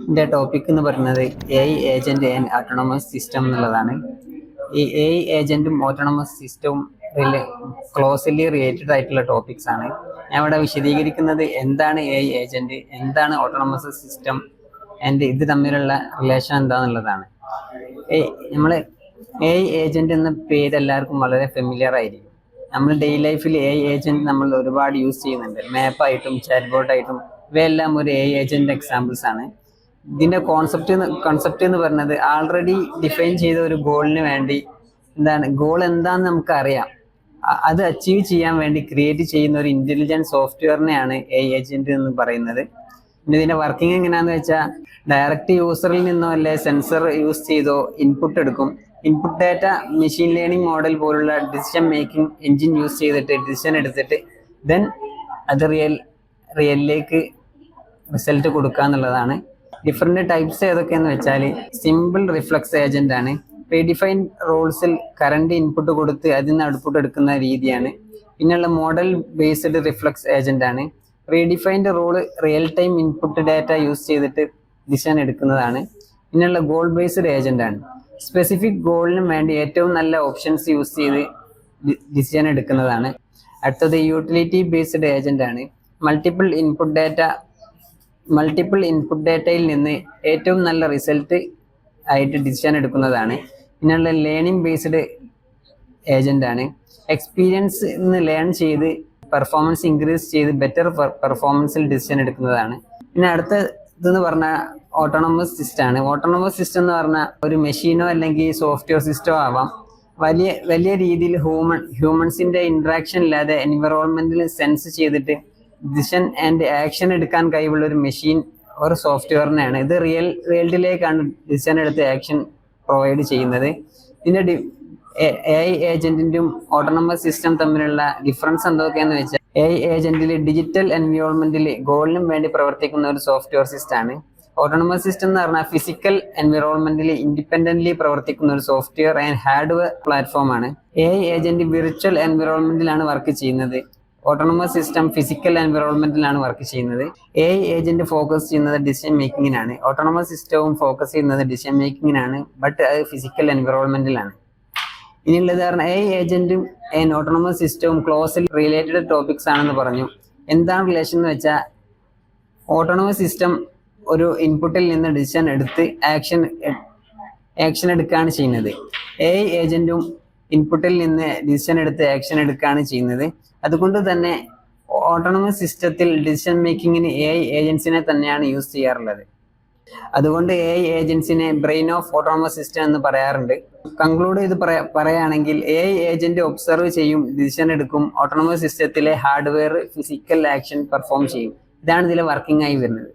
ഇതിൻ്റെ ടോപ്പിക് എന്ന് പറയുന്നത് AI agent and autonomous system എന്നുള്ളതാണ്. ഈ AI ഏജന്റും ഓട്ടോണമസ് സിസ്റ്റവും ക്ലോസ്ലി റിലേറ്റഡ് ആയിട്ടുള്ള ടോപ്പിക്സ് ആണ്. ഞാൻ ഇവിടെ വിശദീകരിക്കുന്നത് എന്താണ് AI ഏജന്റ്, എന്താണ് ഓട്ടോണമസ് സിസ്റ്റം ആൻഡ് ഇത് തമ്മിലുള്ള റിലേഷൻ എന്താണെന്നുള്ളതാണ്. നമ്മൾ AI ഏജന്റ് എന്ന പേര് എല്ലാവർക്കും വളരെ ഫെമിലിയർ ആയിരിക്കും. നമ്മൾ ഡെയിലി ലൈഫിൽ AI ഏജന്റ് നമ്മൾ ഒരുപാട് യൂസ് ചെയ്യുന്നുണ്ട്. മാപ്പായിട്ടും ചാറ്റ് ബോട്ടായിട്ടും ഇവയെല്ലാം ഒരു AI ഏജന്റ് എക്സാമ്പിൾസ് ആണ്. ഇതിന്റെ കോൺസെപ്റ്റ് എന്ന് പറയുന്നത് ആൾറെഡി ഡിഫൈൻ ചെയ്ത ഒരു ഗോളിന് വേണ്ടി ഗോൾ എന്താണെന്ന് നമുക്ക് അറിയാം, അത് അച്ചീവ് ചെയ്യാൻ വേണ്ടി ക്രിയേറ്റ് ചെയ്യുന്ന ഒരു ഇന്റലിജന്റ് സോഫ്റ്റ്വെയറിനെയാണ് AI ഏജന്റ് എന്ന് പറയുന്നത്. പിന്നെ ഇതിന്റെ വർക്കിംഗ് എങ്ങനെയാന്ന് വെച്ചാൽ ഡയറക്റ്റ് യൂസറിൽ നിന്നോ അല്ലെ സെൻസർ യൂസ് ചെയ്തോ ഇൻപുട്ട് എടുക്കും. Input data machine learning model പോലുള്ള ഡിസിഷൻ മേക്കിംഗ് എഞ്ചിൻ യൂസ് ചെയ്തിട്ട് ഡിസിഷൻ എടുത്തിട്ട് ദെൻ അത് റിയലിലേക്ക് റിസൾട്ട് കൊടുക്കുക എന്നുള്ളതാണ്. ഡിഫറെന്റ് ടൈപ്സ് ഏതൊക്കെയെന്ന് വെച്ചാൽ സിമ്പിൾ റിഫ്ലക്സ് ഏജന്റ് ആണ്. പ്രീഡിഫൈൻഡ് റോൾസിൽ കറണ്ട് ഇൻപുട്ട് കൊടുത്ത് അതിൽ നിന്ന് ഔട്ട്പുട്ട് എടുക്കുന്ന രീതിയാണ്. പിന്നെയുള്ള മോഡൽ ബേസ്ഡ് റിഫ്ലക്സ് ഏജന്റ് ആണ്. Predefined rule real time input data use ചെയ്തിട്ട് ഡിസിഷൻ എടുക്കുന്നതാണ്. പിന്നെയുള്ള ഗോൾ ബേസ്ഡ് ഏജന്റ് ആണ്. സ്പെസിഫിക് ഗോളിന് വേണ്ടി ഏറ്റവും നല്ല ഓപ്ഷൻസ് യൂസ് ചെയ്ത് ഡിസിഷൻ എടുക്കുന്നതാണ്. അടുത്തത് യൂട്ടിലിറ്റി ബേസ്ഡ് ഏജന്റ് ആണ്. മൾട്ടിപ്പിൾ ഇൻപുട്ട് ഡാറ്റയിൽ നിന്ന് ഏറ്റവും നല്ല റിസൾട്ട് ആയിട്ട് ഡിസിഷൻ എടുക്കുന്നതാണ്. പിന്നെയുള്ള ലേണിംഗ് ബേസ്ഡ് ഏജന്റ് ആണ്. എക്സ്പീരിയൻസ് ലേൺ ചെയ്ത് പെർഫോമൻസ് ഇൻക്രീസ് ചെയ്ത് ബെറ്റർ പെർഫോമൻസിൽ ഡിസിഷൻ എടുക്കുന്നതാണ്. പിന്നെ അടുത്ത ഇതെന്ന് പറഞ്ഞാൽ ഓട്ടോണമസ് സിസ്റ്റം ആണ്. ഓട്ടോണമസ് സിസ്റ്റം എന്ന് പറഞ്ഞാൽ ഒരു മെഷീനോ അല്ലെങ്കിൽ സോഫ്റ്റ്വെയർ സിസ്റ്റമോ ആവാം. വലിയ രീതിയിൽ ഹ്യൂമൻസിന്റെ ഇന്ററാക്ഷൻ ഇല്ലാതെ എൻവിറോൺമെന്റിൽ സെൻസ് ചെയ്തിട്ട് ഡിസിഷൻ ആൻഡ് ആക്ഷൻ എടുക്കാൻ കഴിവുള്ള ഒരു മെഷീൻ ഒരു സോഫ്റ്റ്വെയറിനെയാണ്. ഇത് റിയൽ വേൾഡിലേക്കാണ് ഡിസിഷൻ എടുത്ത് ആക്ഷൻ പ്രൊവൈഡ് ചെയ്യുന്നത്. ഇതിന്റെ AI ഏജന്റിന്റെയും ഓട്ടോണമസ് സിസ്റ്റം തമ്മിലുള്ള ഡിഫറൻസ് എന്തൊക്കെയാന്ന് വെച്ചാൽ AI ഏജന്റിൽ ഡിജിറ്റൽ എൻവയോൺമെന്റിൽ ഗോളിനും വേണ്ടി പ്രവർത്തിക്കുന്ന ഒരു സോഫ്റ്റ്വെയർ സിസ്റ്റം ആണ്. ഓട്ടോണമസ് സിസ്റ്റം എന്ന് പറഞ്ഞാൽ ഫിസിക്കൽ എൻവയോൺമെന്റിൽ ഇൻഡിപെൻഡന്റ്ലി പ്രവർത്തിക്കുന്ന ഒരു സോഫ്റ്റ്വെയർ ആൻഡ് ഹാർഡ്വെയർ പ്ലാറ്റ്ഫോം ആണ്. AI ഏജന്റ് വിർച്വൽ എൻവയോൺമെന്റിലാണ് വർക്ക് ചെയ്യുന്നത്. ഓട്ടോണമസ് സിസ്റ്റം ഫിസിക്കൽ എൻവയോൺമെന്റിലാണ് വർക്ക് ചെയ്യുന്നത്. AI ഏജന്റ് ഫോക്കസ് ചെയ്യുന്നത് ഡിസിഷൻ മേക്കിങ്ങിനാണ്. ഓട്ടോണമസ് സിസ്റ്റവും ഫോക്കസ് ചെയ്യുന്നത് ഡിസിഷൻ മേക്കിങ്ങിനാണ്, ബട്ട് അത് ഫിസിക്കൽ എൻവയോൺമെന്റിലാണ്. ഇനിയുള്ളത് കാരണം AI ഏജന്റും ഓട്ടോണമസ് സിസ്റ്റവും ക്ലോസ്ലി റിലേറ്റഡ് ടോപ്പിക്സ് ആണെന്ന് പറഞ്ഞു. എന്താണ് റിലേഷൻ എന്ന് വെച്ചാൽ ഓട്ടോണമസ് സിസ്റ്റം ഒരു ഇൻപുട്ടിൽ നിന്ന് ഡിസിഷൻ എടുത്ത് ആക്ഷൻ എടുക്കുകയാണ് ചെയ്യുന്നത്. AI ഏജന്റും ഇൻപുട്ടിൽ നിന്ന് ഡിസിഷൻ എടുത്ത് ആക്ഷൻ എടുക്കുകയാണ് ചെയ്യുന്നത്. അതുകൊണ്ട് തന്നെ ഓട്ടോണമസ് സിസ്റ്റത്തിൽ ഡിസിഷൻ മേക്കിങ്ങിന് AI ഏജൻസിനെ തന്നെയാണ് യൂസ് ചെയ്യാറുള്ളത്. അതുകൊണ്ട് AI ഏജൻസിനെ ബ്രെയിൻ ഓഫ് ഓട്ടോണമസ് സിസ്റ്റം എന്ന് പറയാറുണ്ട്. കൺക്ലൂഡ് ചെയ്ത് പറയുകയാണെങ്കിൽ AI ഏജന്റ് ഒബ്സർവ് ചെയ്യും, ഡിസിഷൻ എടുക്കും, ഓട്ടോണമസ് സിസ്റ്റത്തിലെ ഹാർഡ്വെയർ ഫിസിക്കൽ ആക്ഷൻ പെർഫോം ചെയ്യും. ഇതാണ് ഇതിലെ വർക്കിംഗ് ആയി വരുന്നത്.